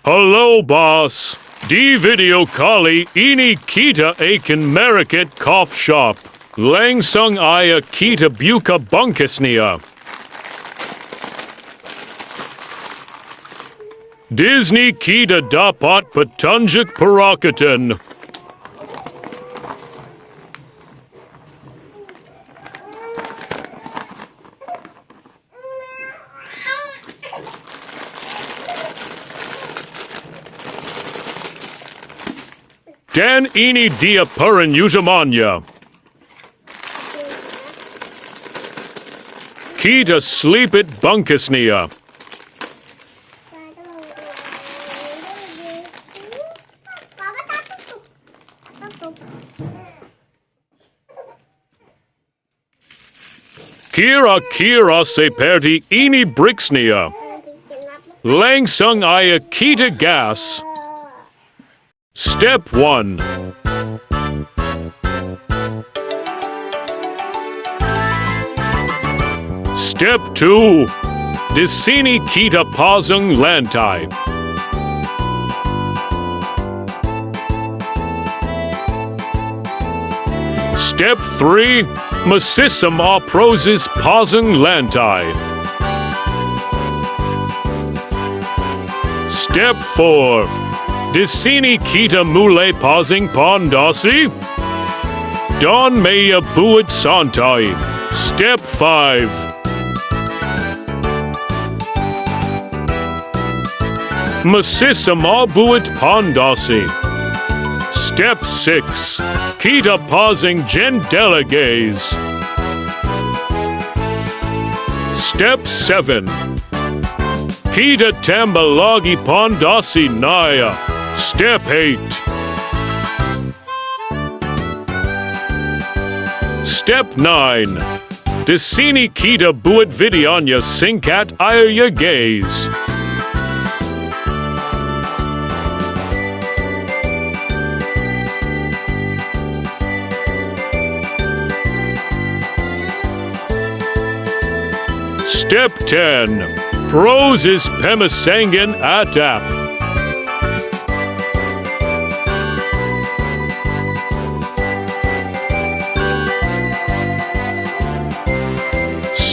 Hello, boss. Di video kali ini kita akan Merakit coffee shop. Langsung aja kita buka bungkusnya. Disney kita dapat petunjuk perakatan. Dan ini dia penyusumannya. Kita selipit bungkusnya. Kira-kira seperti ini bricksnya. Langsung aja kita gas. Step 1. Step 2. Di sini kita pasang lantai. Step 3. Masisama proses pasang lantai. Step 4. Di sini kita mulai pasang pondasi dan maya buat santai. Step 5. Masisama buat pondasi. Step 6. Kita pasang jendela gaze. Step 7. Kita tambah lagi pondasi naya. Step 8. Step 9. Di sini kita buat videonya singkat aja guys. Step 10. Proses pemasangan atau.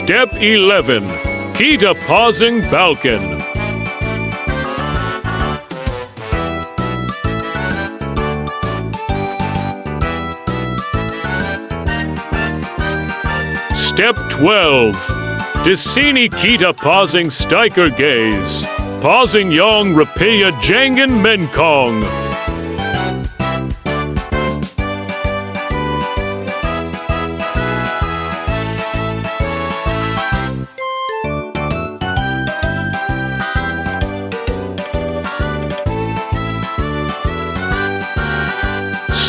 Step 11. Kita pasang balkon. Step 12. Di sini kita pasang stiker gaze. Pasang yang rupiah jangan menkong.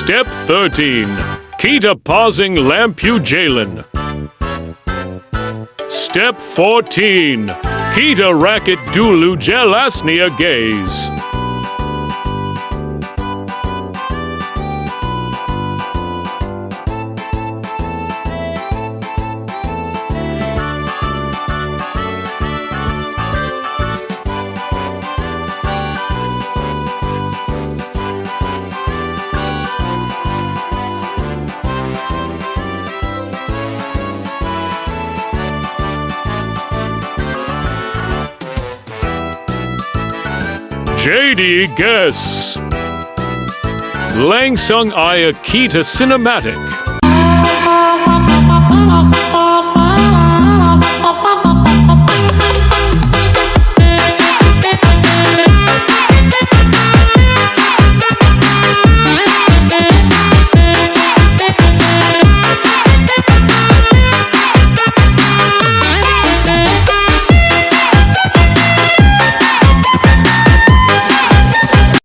Step 13. Kita pasang lampu jalan. Step 14. Kita rakit dulu jelasnya gaze. Jadi guys, langsung aja kita cinematic.